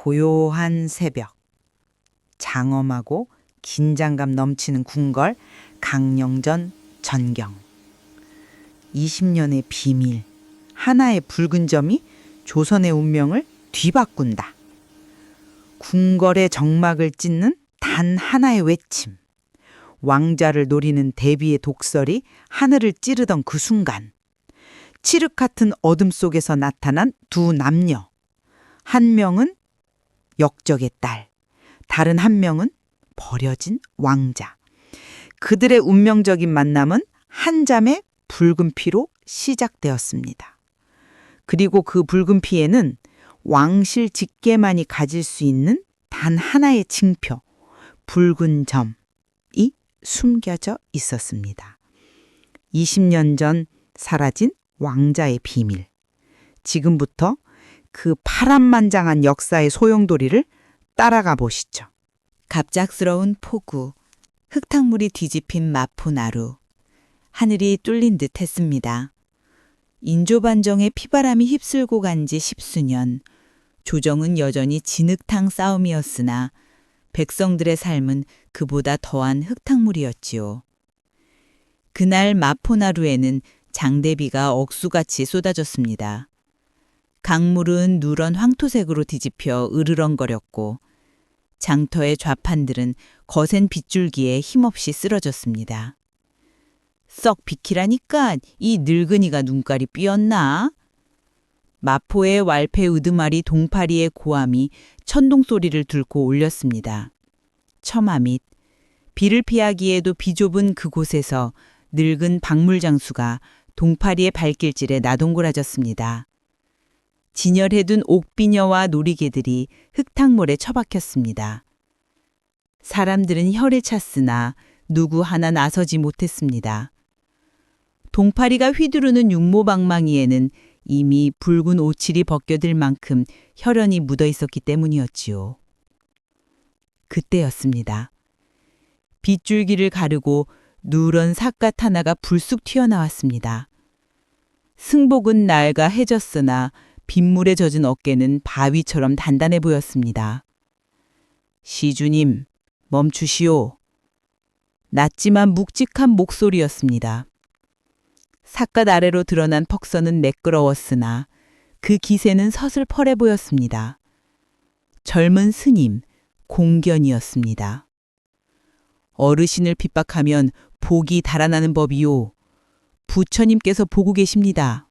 고요한 새벽, 장엄하고 긴장감 넘치는 궁궐, 강령전 전경. 20년의 비밀, 하나의 붉은 점이 조선의 운명을 뒤바꾼다. 궁궐의 정막을 찢는 단 하나의 외침. 왕자를 노리는 대비의 독설이 하늘을 찌르던 그 순간, 칠흑 같은 어둠 속에서 나타난 두 남녀. 한 명은 역적의 딸, 다른 한 명은 버려진 왕자. 그들의 운명적인 만남은 한 잠의 붉은 피로 시작되었습니다. 그리고 그 붉은 피에는 왕실 직계만이 가질 수 있는 단 하나의 징표, 붉은 점이 숨겨져 있었습니다. 20년 전 사라진 왕자의 비밀. 지금부터 그 파란만장한 역사의 소용돌이를 따라가 보시죠. 갑작스러운 폭우, 흙탕물이 뒤집힌 마포나루. 하늘이 뚫린 듯 했습니다. 인조반정의 피바람이 휩쓸고 간 지 10수년, 조정은 여전히 진흙탕 싸움이었으나 백성들의 삶은 그보다 더한 흙탕물이었지요. 그날 마포나루에는 장대비가 억수같이 쏟아졌습니다. 강물은 누런 황토색으로 뒤집혀 으르렁거렸고 장터의 좌판들은 거센 빗줄기에 힘없이 쓰러졌습니다. 썩 비키라니까 이 늙은이가 눈깔이 삐었나? 마포의 왈패 으드마리 동파리의 고함이 천둥 소리를 뚫고 울렸습니다. 처마 밑 비를 피하기에도 비좁은 그곳에서 늙은 박물장수가 동파리의 발길질에 나동그라졌습니다. 진열해둔 옥비녀와 놀이개들이 흙탕물에 처박혔습니다. 사람들은 혀를 찼으나 누구 하나 나서지 못했습니다. 동파리가 휘두르는 육모방망이에는 이미 붉은 오칠이 벗겨질 만큼 혈연이 묻어 있었기 때문이었지요. 그때였습니다. 빗줄기를 가르고 누런 삿갓 하나가 불쑥 튀어나왔습니다. 승복은 낡아 해졌으나 빗물에 젖은 어깨는 바위처럼 단단해 보였습니다. 시주님, 멈추시오. 낮지만 묵직한 목소리였습니다. 삿갓 아래로 드러난 퍽선은 매끄러웠으나 그 기세는 서슬퍼래 보였습니다. 젊은 스님, 공견이었습니다. 어르신을 핍박하면 복이 달아나는 법이요. 부처님께서 보고 계십니다.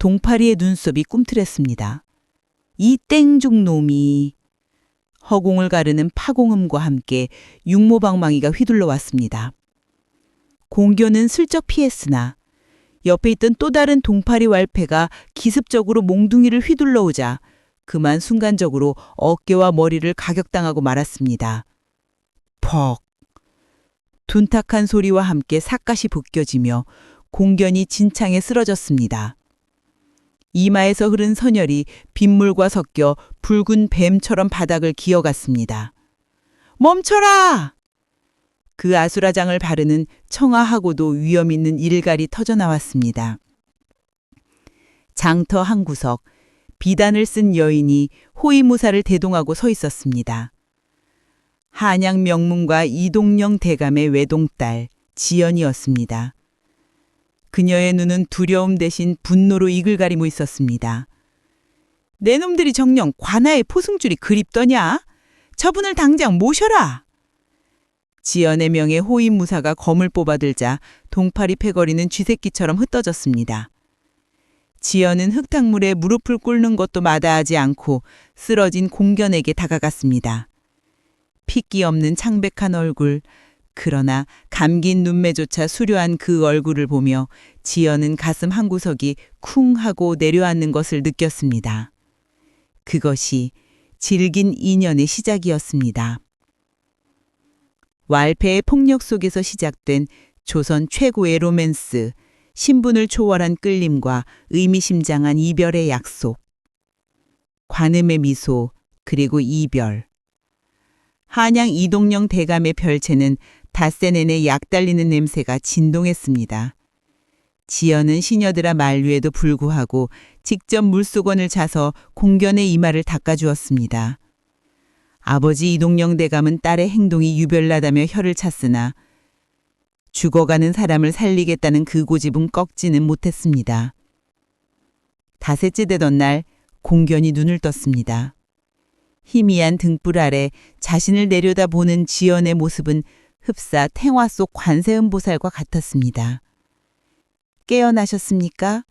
동파리의 눈썹이 꿈틀했습니다. 이 땡죽 놈이. 허공을 가르는 파공음과 함께 육모방망이가 휘둘러 왔습니다. 공견은 슬쩍 피했으나 옆에 있던 또 다른 동파리 왈패가 기습적으로 몽둥이를 휘둘러 오자 그만 순간적으로 어깨와 머리를 가격당하고 말았습니다. 퍽! 둔탁한 소리와 함께 삿갓이 벗겨지며 공견이 진창에 쓰러졌습니다. 이마에서 흐른 선혈이 빗물과 섞여 붉은 뱀처럼 바닥을 기어갔습니다. 멈춰라! 그 아수라장을 바르는 청아하고도 위험 있는 일갈이 터져나왔습니다. 장터 한 구석, 비단을 쓴 여인이 호위무사를 대동하고 서 있었습니다. 한양 명문가 이동영 대감의 외동딸 지연이었습니다. 그녀의 눈은 두려움 대신 분노로 이글가리고 있었습니다. 내 놈들이 정녕 관아의 포승줄이 그립더냐? 저분을 당장 모셔라! 지연의 명에 호위무사가 검을 뽑아들자 동파리 패거리는 쥐새끼처럼 흩어졌습니다. 지연은 흙탕물에 무릎을 꿇는 것도 마다하지 않고 쓰러진 공견에게 다가갔습니다. 핏기 없는 창백한 얼굴, 그러나 감긴 눈매조차 수려한 그 얼굴을 보며 지연은 가슴 한구석이 쿵 하고 내려앉는 것을 느꼈습니다. 그것이 질긴 인연의 시작이었습니다. 왈패의 폭력 속에서 시작된 조선 최고의 로맨스, 신분을 초월한 끌림과 의미심장한 이별의 약속. 관음의 미소, 그리고 이별. 한양 이동영 대감의 별채는 닷새 내내 약 달리는 냄새가 진동했습니다. 지연은 시녀들아 만류에도 불구하고 직접 물수건을 차서 공견의 이마를 닦아주었습니다. 아버지 이동영 대감은 딸의 행동이 유별나다며 혀를 찼으나 죽어가는 사람을 살리겠다는 그 고집은 꺾지는 못했습니다. 닷새째 되던 날 공견이 눈을 떴습니다. 희미한 등불 아래 자신을 내려다보는 지연의 모습은 흡사 탱화 속 관세음보살과 같았습니다. 깨어나셨습니까?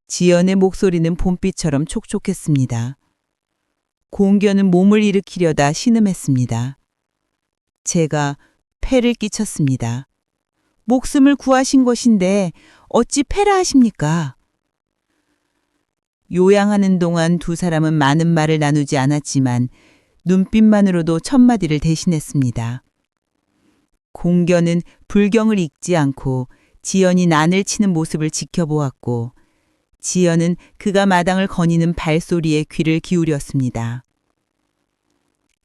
지연의 목소리는 봄비처럼 촉촉했습니다. 공견은 몸을 일으키려다 신음했습니다. 제가 폐를 끼쳤습니다. 목숨을 구하신 것인데 어찌 폐라 하십니까? 요양하는 동안 두 사람은 많은 말을 나누지 않았지만 눈빛만으로도 첫마디를 대신했습니다. 공견은 불경을 읽지 않고 지연이 난을 치는 모습을 지켜보았고 지연은 그가 마당을 거니는 발소리에 귀를 기울였습니다.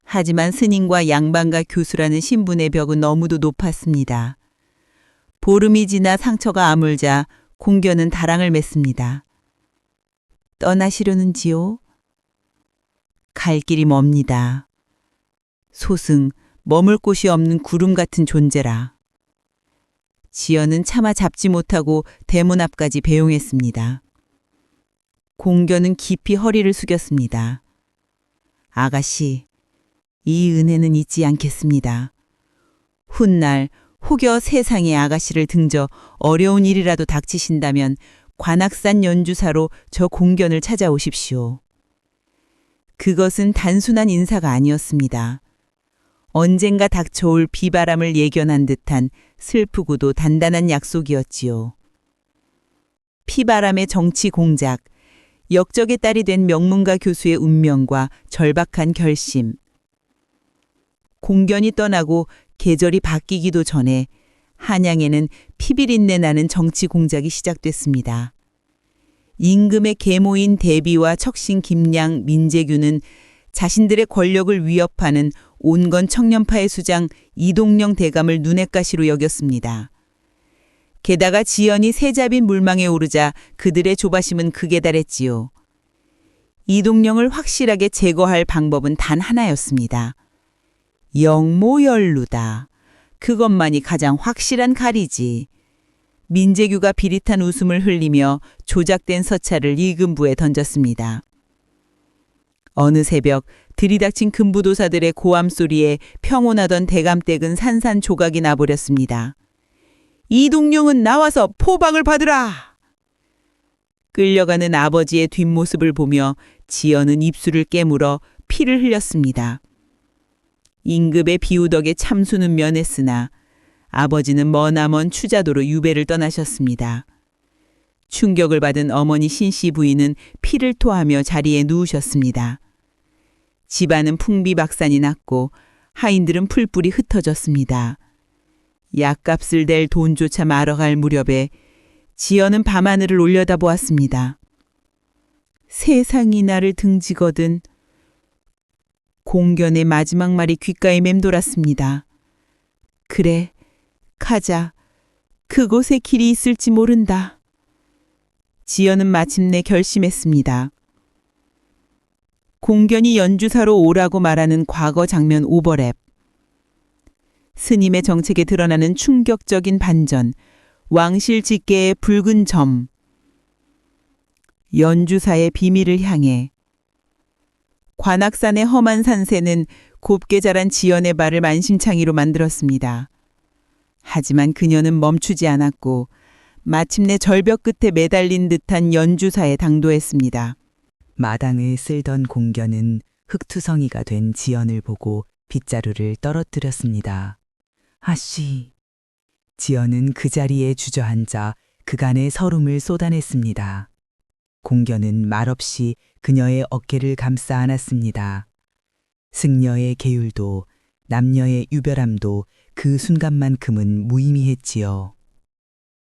하지만 스님과 양반가 교수라는 신분의 벽은 너무도 높았습니다. 보름이 지나 상처가 아물자 공견은 다랑을 맺습니다. 떠나시려는지요? 갈 길이 멉니다. 소승, 머물 곳이 없는 구름 같은 존재라. 지연은 차마 잡지 못하고 대문 앞까지 배웅했습니다. 공견은 깊이 허리를 숙였습니다. 아가씨, 이 은혜는 잊지 않겠습니다. 훗날 혹여 세상에 아가씨를 등져 어려운 일이라도 닥치신다면 관악산 연주사로 저 공견을 찾아오십시오. 그것은 단순한 인사가 아니었습니다. 언젠가 닥쳐올 비바람을 예견한 듯한 슬프고도 단단한 약속이었지요. 피바람의 정치 공작, 역적의 딸이 된 명문가 교수의 운명과 절박한 결심. 공견이 떠나고 계절이 바뀌기도 전에 한양에는 피비린내 나는 정치 공작이 시작됐습니다. 임금의 계모인 대비와 척신 김양, 민재규는 자신들의 권력을 위협하는 온건 청년파의 수장 이동영 대감을 눈엣가시로 여겼습니다. 게다가 지연이 세잡인 물망에 오르자 그들의 조바심은 극에 달했지요. 이동영을 확실하게 제거할 방법은 단 하나였습니다. 영모연루다. 그것만이 가장 확실한 칼이지. 민재규가 비릿한 웃음을 흘리며 조작된 서찰을 이금부에 던졌습니다. 어느 새벽 들이닥친 금부도사들의 고함 소리에 평온하던 대감댁은 산산조각이 나버렸습니다. 이동영은 나와서 포박을 받으라! 끌려가는 아버지의 뒷모습을 보며 지연은 입술을 깨물어 피를 흘렸습니다. 임금의 비우덕에 참수는 면했으나 아버지는 머나먼 추자도로 유배를 떠나셨습니다. 충격을 받은 어머니 신씨 부인은 피를 토하며 자리에 누우셨습니다. 집안은 풍비박산이 났고 하인들은 풀뿔이 흩어졌습니다. 약값을 낼 돈조차 말아갈 무렵에 지연은 밤하늘을 올려다보았습니다. 세상이 나를 등지거든. 공견의 마지막 말이 귓가에 맴돌았습니다. 그래, 가자. 그곳에 길이 있을지 모른다. 지연은 마침내 결심했습니다. 공견이 연주사로 오라고 말하는 과거 장면 오버랩. 스님의 정책에 드러나는 충격적인 반전, 왕실 직계의 붉은 점. 연주사의 비밀을 향해. 관악산의 험한 산세는 곱게 자란 지연의 발을 만신창이로 만들었습니다. 하지만 그녀는 멈추지 않았고 마침내 절벽 끝에 매달린 듯한 연주사에 당도했습니다. 마당을 쓸던 공견은 흙투성이가 된 지연을 보고 빗자루를 떨어뜨렸습니다. 아씨! 지연은 그 자리에 주저앉아 그간의 서름을 쏟아냈습니다. 공견은 말없이 그녀의 어깨를 감싸 안았습니다. 승려의 계율도 남녀의 유별함도 그 순간만큼은 무의미했지요.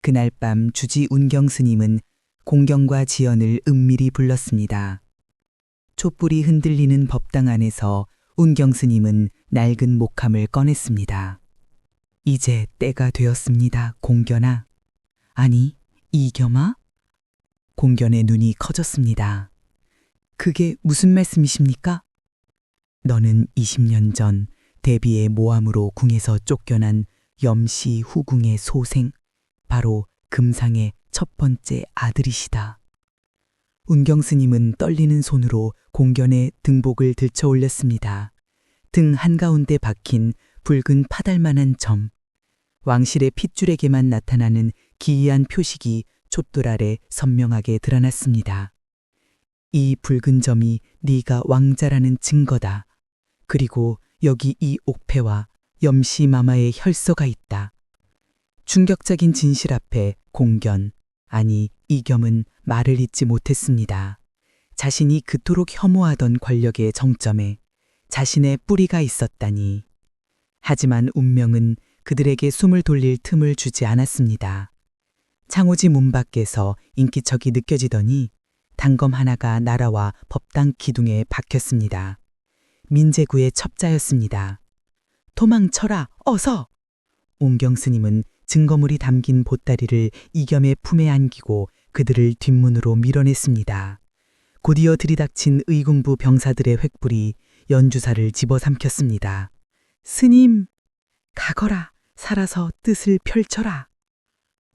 그날 밤 주지 운경 스님은 공견과 지연을 은밀히 불렀습니다. 촛불이 흔들리는 법당 안에서 운경 스님은 낡은 목함을 꺼냈습니다. 이제 때가 되었습니다, 공견아. 아니, 이겸아? 공견의 눈이 커졌습니다. 그게 무슨 말씀이십니까? 너는 20년 전 대비의 모함으로 궁에서 쫓겨난 염씨 후궁의 소생, 바로 금상의 첫 번째 아들이시다. 운경 스님은 떨리는 손으로 공견의 등복을 들쳐 올렸습니다. 등 한가운데 박힌 붉은 파달만한 점, 왕실의 핏줄에게만 나타나는 기이한 표식이 촛돌 아래 선명하게 드러났습니다. 이 붉은 점이 네가 왕자라는 증거다. 그리고 여기 이 옥패와 염씨 마마의 혈서가 있다. 충격적인 진실 앞에 공견, 아니 이겸은 말을 잇지 못했습니다. 자신이 그토록 혐오하던 권력의 정점에 자신의 뿌리가 있었다니. 하지만 운명은 그들에게 숨을 돌릴 틈을 주지 않았습니다. 창호지 문 밖에서 인기척이 느껴지더니 단검 하나가 날아와 법당 기둥에 박혔습니다. 민제구의 첩자였습니다. 도망쳐라, 어서! 옹경 스님은 증거물이 담긴 보따리를 이겸의 품에 안기고 그들을 뒷문으로 밀어냈습니다. 곧이어 들이닥친 의군부 병사들의 횃불이 연주사를 집어삼켰습니다. 스님, 가거라, 살아서 뜻을 펼쳐라.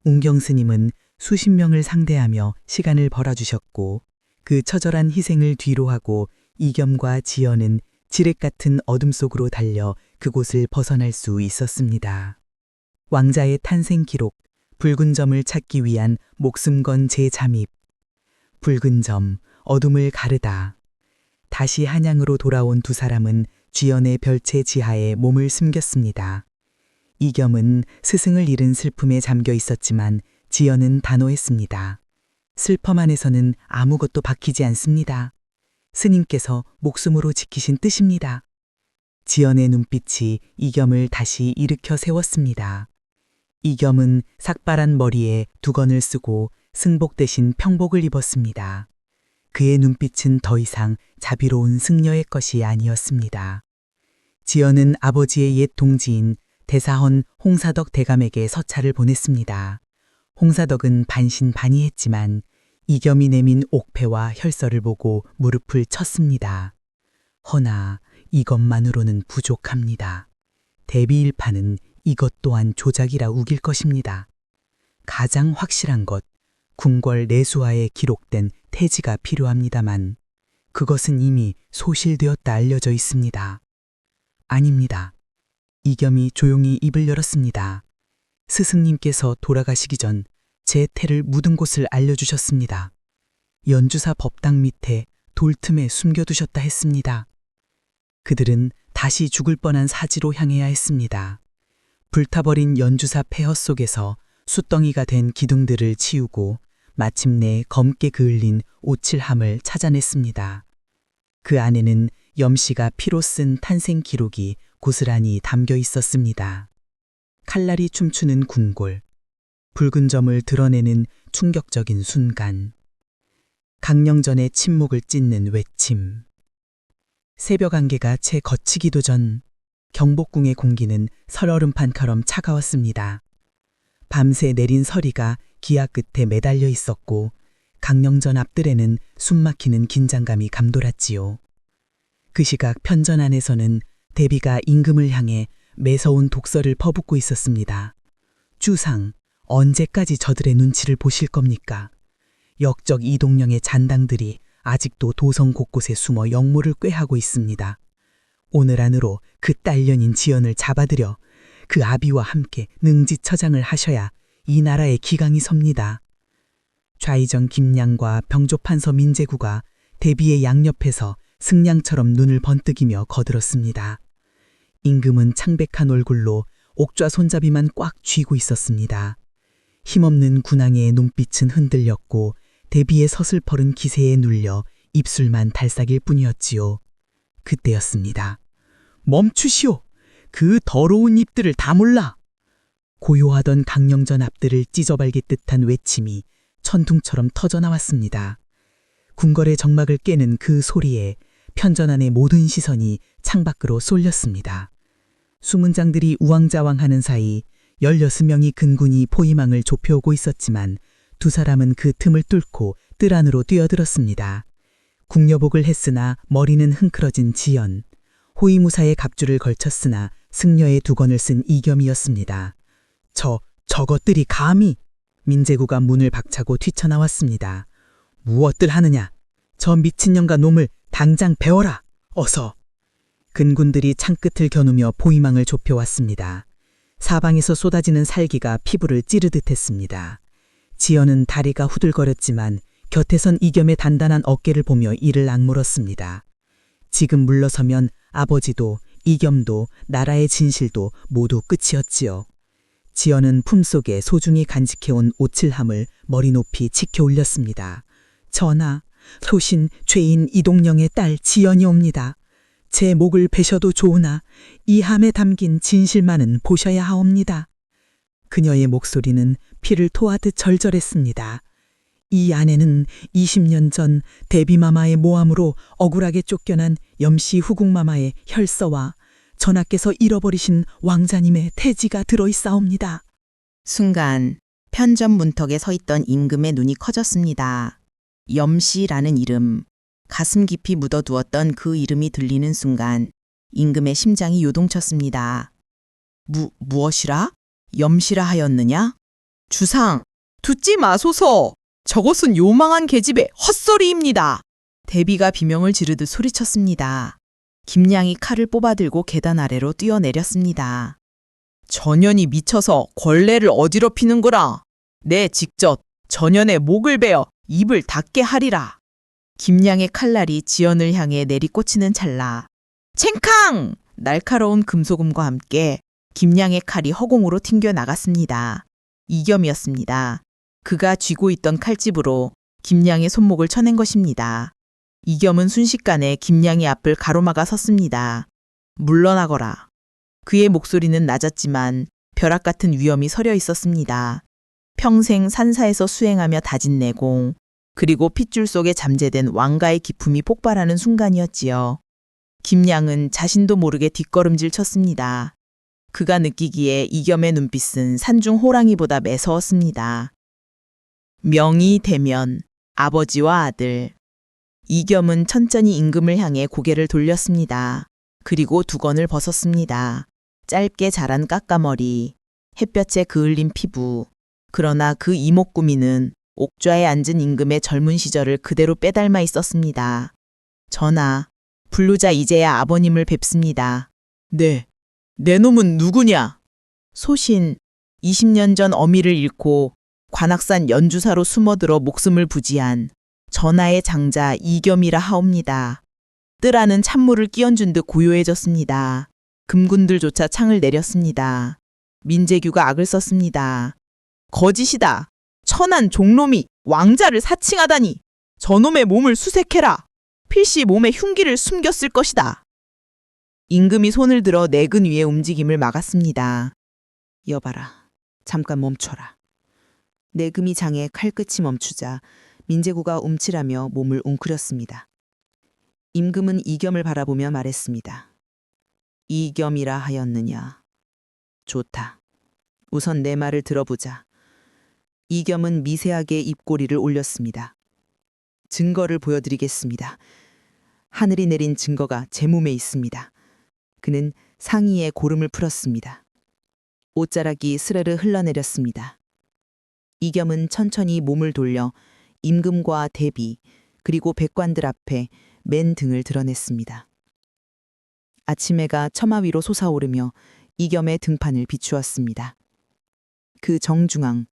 옹경 스님은 수십 명을 상대하며 시간을 벌어주셨고 그 처절한 희생을 뒤로하고 이겸과 지연은 지뢰 같은 어둠 속으로 달려 그곳을 벗어날 수 있었습니다. 왕자의 탄생 기록, 붉은 점을 찾기 위한 목숨 건 재잠입. 붉은 점, 어둠을 가르다. 다시 한양으로 돌아온 두 사람은 쥐연의 별채 지하에 몸을 숨겼습니다. 이겸은 스승을 잃은 슬픔에 잠겨 있었지만 지연은 단호했습니다. 슬픔 안에서는 아무것도 박히지 않습니다. 스님께서 목숨으로 지키신 뜻입니다. 지연의 눈빛이 이겸을 다시 일으켜 세웠습니다. 이겸은 삭발한 머리에 두건을 쓰고 승복 대신 평복을 입었습니다. 그의 눈빛은 더 이상 자비로운 승려의 것이 아니었습니다. 지연은 아버지의 옛 동지인 대사헌 홍사덕 대감에게 서찰을 보냈습니다. 홍사덕은 반신반의했지만 이겸이 내민 옥패와 혈서를 보고 무릎을 쳤습니다. 허나 이것만으로는 부족합니다. 대비일파는 이것 또한 조작이라 우길 것입니다. 가장 확실한 것, 궁궐 내수하에 기록된 태지가 필요합니다만 그것은 이미 소실되었다 알려져 있습니다. 아닙니다. 이겸이 조용히 입을 열었습니다. 스승님께서 돌아가시기 전 제 태를 묻은 곳을 알려주셨습니다. 연주사 법당 밑에 돌틈에 숨겨두셨다 했습니다. 그들은 다시 죽을 뻔한 사지로 향해야 했습니다. 불타버린 연주사 폐허 속에서 숯덩이가 된 기둥들을 치우고 마침내 검게 그을린 오칠함을 찾아냈습니다. 그 안에는 염씨가 피로 쓴 탄생 기록이 고스란히 담겨 있었습니다. 칼날이 춤추는 궁골, 붉은 점을 드러내는 충격적인 순간, 강령전의 침묵을 찢는 외침. 새벽 안개가 채 걷히기도 전 경복궁의 공기는 설얼음판처럼 차가웠습니다. 밤새 내린 서리가 기아 끝에 매달려 있었고 강령전 앞들에는 숨막히는 긴장감이 감돌았지요. 그 시각 편전 안에서는 대비가 임금을 향해 매서운 독설을 퍼붓고 있었습니다. 주상, 언제까지 저들의 눈치를 보실 겁니까? 역적 이동령의 잔당들이 아직도 도성 곳곳에 숨어 역모를 꾀하고 있습니다. 오늘 안으로 그 딸년인 지연을 잡아들여 그 아비와 함께 능지처장을 하셔야 이 나라의 기강이 섭니다. 좌의정 김양과 병조판서 민제구가 대비의 양옆에서 승냥처럼 눈을 번뜩이며 거들었습니다. 임금은 창백한 얼굴로 옥좌 손잡이만 꽉 쥐고 있었습니다. 힘없는 군왕의 눈빛은 흔들렸고 대비의 서슬퍼른 기세에 눌려 입술만 달싹일 뿐이었지요. 그때였습니다. 멈추시오! 그 더러운 입들을 다물라! 고요하던 강령전 앞들을 찢어발길 듯한 외침이 천둥처럼 터져나왔습니다. 궁궐의 정막을 깨는 그 소리에 편전 안의 모든 시선이 창밖으로 쏠렸습니다. 수문장들이 우왕좌왕하는 사이 16명이 근군이 포위망을 좁혀오고 있었지만 두 사람은 그 틈을 뚫고 뜰 안으로 뛰어들었습니다. 궁녀복을 했으나 머리는 흥크러진 지연, 호위무사의 갑주를 걸쳤으나 승려의 두건을 쓴 이겸이었습니다. 저것들이 감히! 민제구가 문을 박차고 뛰쳐나왔습니다. 무엇들 하느냐? 저 미친년과 놈을 당장 배워라! 어서! 근군들이 창끝을 겨누며 보위망을 좁혀왔습니다. 사방에서 쏟아지는 살기가 피부를 찌르듯 했습니다. 지연은 다리가 후들거렸지만 곁에선 이겸의 단단한 어깨를 보며 이를 악물었습니다. 지금 물러서면 아버지도 이겸도 나라의 진실도 모두 끝이었지요. 지연은 품속에 소중히 간직해온 오칠함을 머리 높이 치켜 올렸습니다. 전하, 소신 죄인 이동령의 딸 지연이옵니다. 제 목을 베셔도 좋으나 이 함에 담긴 진실만은 보셔야 하옵니다. 그녀의 목소리는 피를 토하듯 절절했습니다. 이 아내는 20년 전 대비마마의 모함으로 억울하게 쫓겨난 염씨 후궁마마의 혈서와 전하께서 잃어버리신 왕자님의 태지가 들어있사옵니다. 순간 편전 문턱에 서 있던 임금의 눈이 커졌습니다. 염씨라는 이름, 가슴 깊이 묻어두었던 그 이름이 들리는 순간 임금의 심장이 요동쳤습니다. 무엇이라? 염씨라 하였느냐? 주상, 듣지 마소서. 저것은 요망한 계집의 헛소리입니다. 대비가 비명을 지르듯 소리쳤습니다. 김양이 칼을 뽑아들고 계단 아래로 뛰어내렸습니다. 전현이 미쳐서 걸레를 어지럽히는 거라. 내 직접 전현의 목을 베어 입을 닫게 하리라. 김양의 칼날이 지연을 향해 내리꽂히는 찰나 챙캉! 날카로운 금소금과 함께 김양의 칼이 허공으로 튕겨 나갔습니다. 이겸이었습니다. 그가 쥐고 있던 칼집으로 김양의 손목을 쳐낸 것입니다. 이겸은 순식간에 김양의 앞을 가로막아 섰습니다. 물러나거라. 그의 목소리는 낮았지만 벼락 같은 위엄이 서려 있었습니다. 평생 산사에서 수행하며 다진 내공, 그리고 핏줄 속에 잠재된 왕가의 기품이 폭발하는 순간이었지요. 김양은 자신도 모르게 뒷걸음질 쳤습니다. 그가 느끼기에 이겸의 눈빛은 산중 호랑이보다 매서웠습니다. 명의 대면, 아버지와 아들. 이겸은 천천히 임금을 향해 고개를 돌렸습니다. 그리고 두건을 벗었습니다. 짧게 자란 까까머리, 햇볕에 그을린 피부. 그러나 그 이목구미는 옥좌에 앉은 임금의 젊은 시절을 그대로 빼닮아 있었습니다. 전하, 불루자 이제야 아버님을 뵙습니다. 네, 내 놈은 누구냐? 소신, 20년 전 어미를 잃고 관악산 연주사로 숨어들어 목숨을 부지한 전하의 장자 이겸이라 하옵니다. 뜰 안은 찬물을 끼얹은 듯 고요해졌습니다. 금군들조차 창을 내렸습니다. 민제규가 악을 썼습니다. 거짓이다. 천한 종놈이 왕자를 사칭하다니. 저놈의 몸을 수색해라. 필시 몸에 흉기를 숨겼을 것이다. 임금이 손을 들어 내근 위의 움직임을 막았습니다. 여봐라. 잠깐 멈춰라. 내금이 장에 칼끝이 멈추자 민제구가 움찔하며 몸을 웅크렸습니다. 임금은 이겸을 바라보며 말했습니다. 이겸이라 하였느냐. 좋다. 우선 내 말을 들어보자. 이겸은 미세하게 입꼬리를 올렸습니다. 증거를 보여드리겠습니다. 하늘이 내린 증거가 제 몸에 있습니다. 그는 상의에 고름을 풀었습니다. 옷자락이 스르르 흘러내렸습니다. 이겸은 천천히 몸을 돌려 임금과 대비 그리고 백관들 앞에 맨 등을 드러냈습니다. 아침 해가 처마 위로 솟아오르며 이겸의 등판을 비추었습니다. 그 정중앙,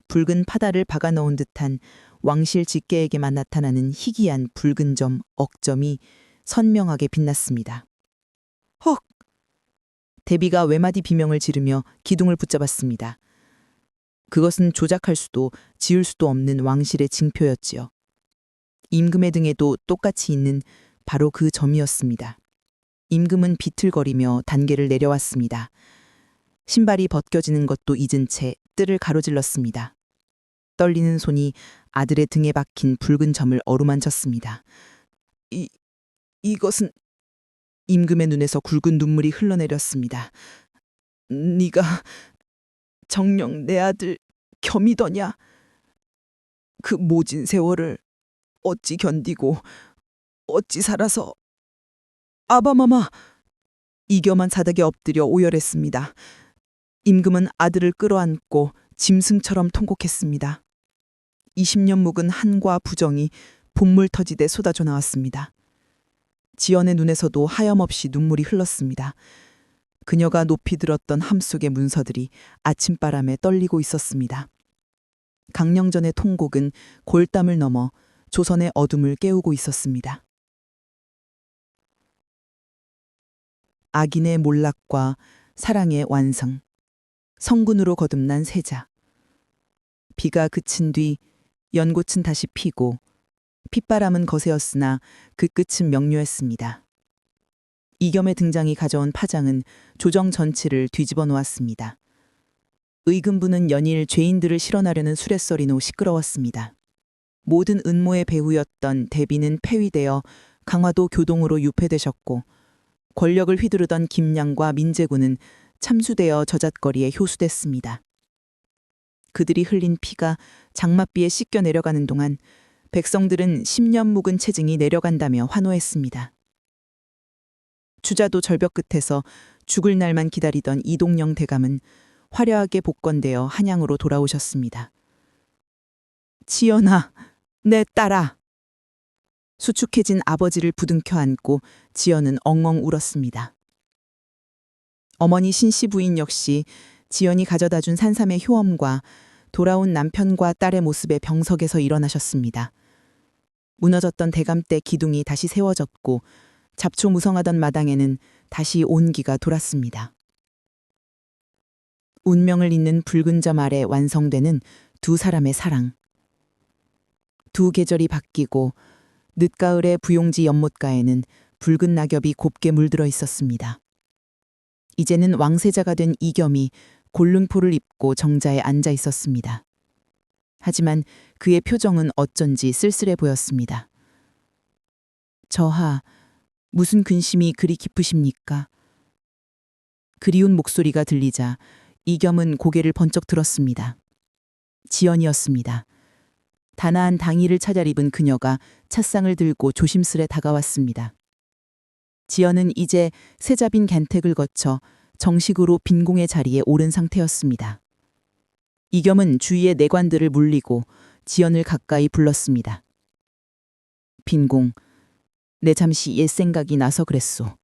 붉은 파다를 박아넣은 듯한 왕실 직계에게만 나타나는 희귀한 붉은 점, 억점이 선명하게 빛났습니다. 헉! 대비가 외마디 비명을 지르며 기둥을 붙잡았습니다. 그것은 조작할 수도 지울 수도 없는 왕실의 징표였지요. 임금의 등에도 똑같이 있는 바로 그 점이었습니다. 임금은 비틀거리며 단계를 내려왔습니다. 신발이 벗겨지는 것도 잊은 채 뜰을 가로질렀습니다. 떨리는 손이 아들의 등에 박힌 붉은 점을 어루만졌습니다. 이것은... 임금의 눈에서 굵은 눈물이 흘러내렸습니다. 네가 정녕 내 아들 겸이더냐? 그 모진 세월을 어찌 견디고 어찌 살아서. 아바마마. 이겸은 사닥에 엎드려 오열했습니다. 임금은 아들을 끌어안고 짐승처럼 통곡했습니다. 20년 묵은 한과 부정이 본물 터지듯 쏟아져 나왔습니다. 지연의 눈에서도 하염없이 눈물이 흘렀습니다. 그녀가 높이 들었던 함 속의 문서들이 아침바람에 떨리고 있었습니다. 강령전의 통곡은 골담을 넘어 조선의 어둠을 깨우고 있었습니다. 악인의 몰락과 사랑의 완성, 성군으로 거듭난 세자. 비가 그친 뒤 연꽃은 다시 피고 핏바람은 거세었으나 그 끝은 명료했습니다. 이겸의 등장이 가져온 파장은 조정 전치를 뒤집어 놓았습니다. 의금부는 연일 죄인들을 실어나려는 수레소리로 시끄러웠습니다. 모든 음모의 배후였던 대비는 폐위되어 강화도 교동으로 유폐되셨고 권력을 휘두르던 김양과 민제군은 참수되어 저잣거리에 효수됐습니다. 그들이 흘린 피가 장맛비에 씻겨 내려가는 동안 백성들은 10년 묵은 체증이 내려간다며 환호했습니다. 주자도 절벽 끝에서 죽을 날만 기다리던 이동영 대감은 화려하게 복권되어 한양으로 돌아오셨습니다. 지연아, 내 딸아. 수축해진 아버지를 부둥켜 안고 지연은 엉엉 울었습니다. 어머니 신씨 부인 역시 지연이 가져다준 산삼의 효험과 돌아온 남편과 딸의 모습에 병석에서 일어나셨습니다. 무너졌던 대감대 기둥이 다시 세워졌고 잡초무성하던 마당에는 다시 온기가 돌았습니다. 운명을 잇는 붉은 점 아래 완성되는 두 사람의 사랑. 두 계절이 바뀌고 늦가을의 부용지 연못가에는 붉은 낙엽이 곱게 물들어 있었습니다. 이제는 왕세자가 된 이겸이 골륜포를 입고 정자에 앉아 있었습니다. 하지만 그의 표정은 어쩐지 쓸쓸해 보였습니다. 저하, 무슨 근심이 그리 깊으십니까? 그리운 목소리가 들리자 이겸은 고개를 번쩍 들었습니다. 지연이었습니다. 단아한 당의를 차려입은 그녀가 찻상을 들고 조심스레 다가왔습니다. 지연은 이제 세자빈 간택을 거쳐 정식으로 빈공의 자리에 오른 상태였습니다. 이겸은 주위의 내관들을 물리고 지연을 가까이 불렀습니다. 빈공, 내 잠시 옛 생각이 나서 그랬소.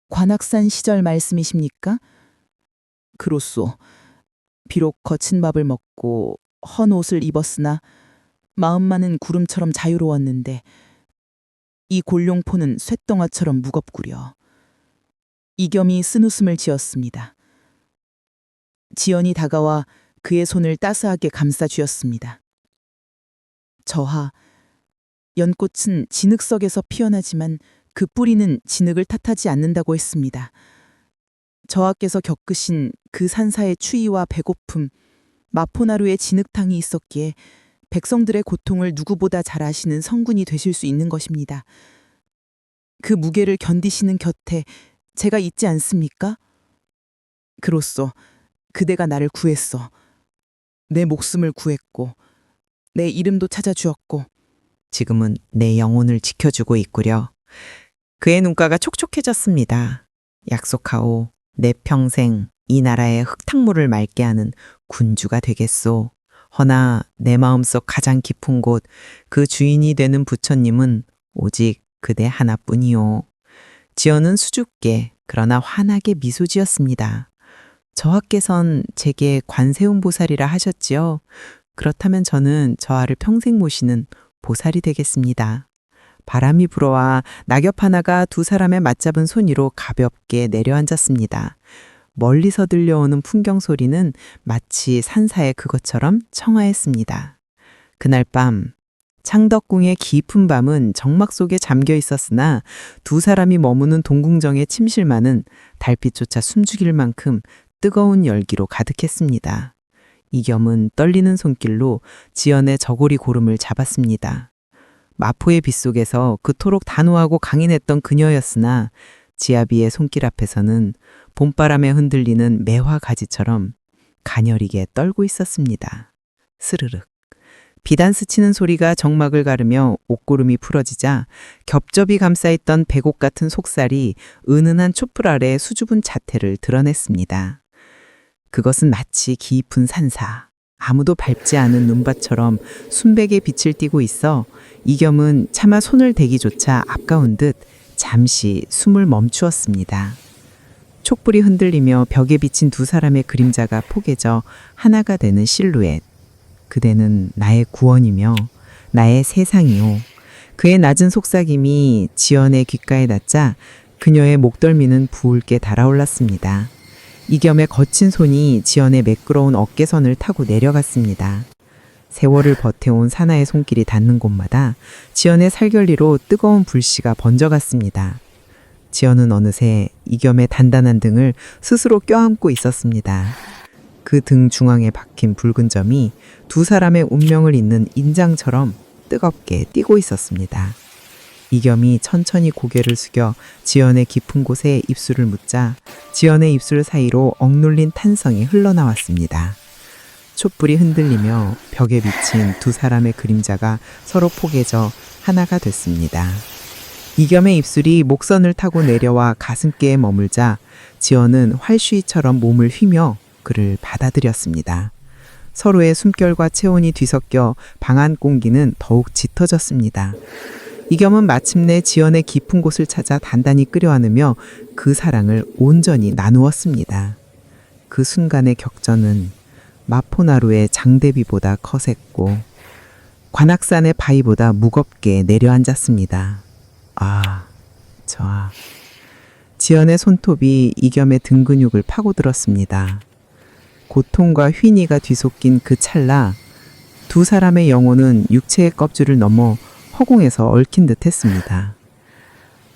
관악산 시절 말씀이십니까? 그렇소. 비록 거친 밥을 먹고 헌 옷을 입었으나 마음만은 구름처럼 자유로웠는데 이 골룡포는 쇳덩어처럼 무겁구려. 이겸이 쓴웃음을 지었습니다. 지연이 다가와 그의 손을 따스하게 감싸 쥐었습니다. 저하, 연꽃은 진흙석에서 피어나지만 그 뿌리는 진흙을 탓하지 않는다고 했습니다. 저하께서 겪으신 그 산사의 추위와 배고픔, 마포나루에 진흙탕이 있었기에 백성들의 고통을 누구보다 잘 아시는 성군이 되실 수 있는 것입니다. 그 무게를 견디시는 곁에 제가 있지 않습니까? 그로써 그대가 나를 구했어. 내 목숨을 구했고 내 이름도 찾아주었고 지금은 내 영혼을 지켜주고 있구려. 그의 눈가가 촉촉해졌습니다. 약속하오. 내 평생 이 나라의 흙탕물을 맑게 하는 군주가 되겠소. 허나 내 마음속 가장 깊은 곳, 그 주인이 되는 부처님은 오직 그대 하나뿐이요. 지연은 수줍게 그러나 환하게 미소 지었습니다. 저하께선 제게 관세음보살이라 하셨지요. 그렇다면 저는 저하를 평생 모시는 보살이 되겠습니다. 바람이 불어와 낙엽 하나가 두 사람의 맞잡은 손 위로 가볍게 내려앉았습니다. 멀리서 들려오는 풍경 소리는 마치 산사의 그것처럼 청아했습니다. 그날 밤 창덕궁의 깊은 밤은 정막 속에 잠겨 있었으나 두 사람이 머무는 동궁정의 침실만은 달빛조차 숨죽일 만큼 뜨거운 열기로 가득했습니다. 이겸은 떨리는 손길로 지연의 저고리 고름을 잡았습니다. 마포의 빗속에서 그토록 단호하고 강인했던 그녀였으나 지아비의 손길 앞에서는 봄바람에 흔들리는 매화 가지처럼 가녀리게 떨고 있었습니다. 스르륵. 비단 스치는 소리가 정막을 가르며 옷고름이 풀어지자 겹겹이 감싸있던 백옥 같은 속살이 은은한 촛불 아래 수줍은 자태를 드러냈습니다. 그것은 마치 깊은 산사, 아무도 밟지 않은 눈밭처럼 순백의 빛을 띠고 있어 이겸은 차마 손을 대기조차 아까운 듯 잠시 숨을 멈추었습니다. 촛불이 흔들리며 벽에 비친 두 사람의 그림자가 포개져 하나가 되는 실루엣. 그대는 나의 구원이며 나의 세상이요. 그의 낮은 속삭임이 지연의 귓가에 닿자 그녀의 목덜미는 부을게 달아올랐습니다. 이겸의 거친 손이 지연의 매끄러운 어깨선을 타고 내려갔습니다. 세월을 버텨온 사나의 손길이 닿는 곳마다 지연의 살결리로 뜨거운 불씨가 번져갔습니다. 지연은 어느새 이겸의 단단한 등을 스스로 껴안고 있었습니다. 그 등 중앙에 박힌 붉은 점이 두 사람의 운명을 잇는 인장처럼 뜨겁게 띄고 있었습니다. 이겸이 천천히 고개를 숙여 지연의 깊은 곳에 입술을 묻자 지연의 입술 사이로 억눌린 탄성이 흘러나왔습니다. 촛불이 흔들리며 벽에 비친 두 사람의 그림자가 서로 포개져 하나가 됐습니다. 이겸의 입술이 목선을 타고 내려와 가슴께에 머물자 지연은 활쉬위처럼 몸을 휘며 그를 받아들였습니다. 서로의 숨결과 체온이 뒤섞여 방 안 공기는 더욱 짙어졌습니다. 이겸은 마침내 지연의 깊은 곳을 찾아 단단히 끌어안으며 그 사랑을 온전히 나누었습니다. 그 순간의 격전은 마포나루의 장대비보다 거셌고 관악산의 바위보다 무겁게 내려앉았습니다. 지연의 손톱이 이겸의 등 근육을 파고들었습니다. 고통과 휘니가 뒤섞인 그 찰나 두 사람의 영혼은 육체의 껍질을 넘어 허공에서 얽힌 듯 했습니다.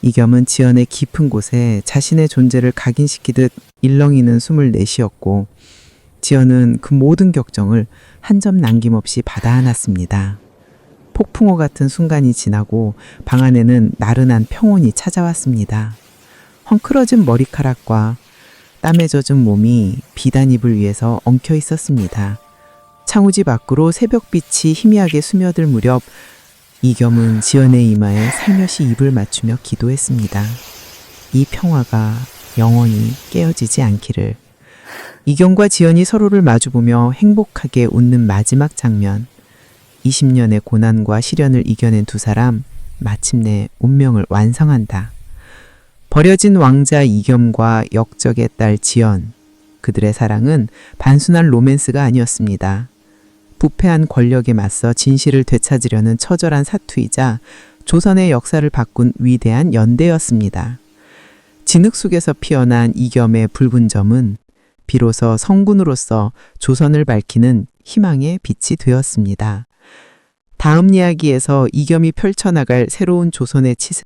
이겸은 지연의 깊은 곳에 자신의 존재를 각인시키듯 일렁이는 숨을 내쉬었고 지연은 그 모든 격정을 한 점 남김없이 받아 안았습니다. 폭풍호 같은 순간이 지나고 방 안에는 나른한 평온이 찾아왔습니다. 헝클어진 머리카락과 땀에 젖은 몸이 비단잎을 위해서 엉켜 있었습니다. 창우지 밖으로 새벽빛이 희미하게 스며들 무렵 이겸은 지연의 이마에 살며시 입을 맞추며 기도했습니다. 이 평화가 영원히 깨어지지 않기를. 이겸과 지연이 서로를 마주보며 행복하게 웃는 마지막 장면. 20년의 고난과 시련을 이겨낸 두 사람, 마침내 운명을 완성한다. 버려진 왕자 이겸과 역적의 딸 지연. 그들의 사랑은 단순한 로맨스가 아니었습니다. 부패한 권력에 맞서 진실을 되찾으려는 처절한 사투이자 조선의 역사를 바꾼 위대한 연대였습니다. 진흙 속에서 피어난 이겸의 붉은 점은 비로소 성군으로서 조선을 밝히는 희망의 빛이 되었습니다. 다음 이야기에서 이겸이 펼쳐나갈 새로운 조선의 치세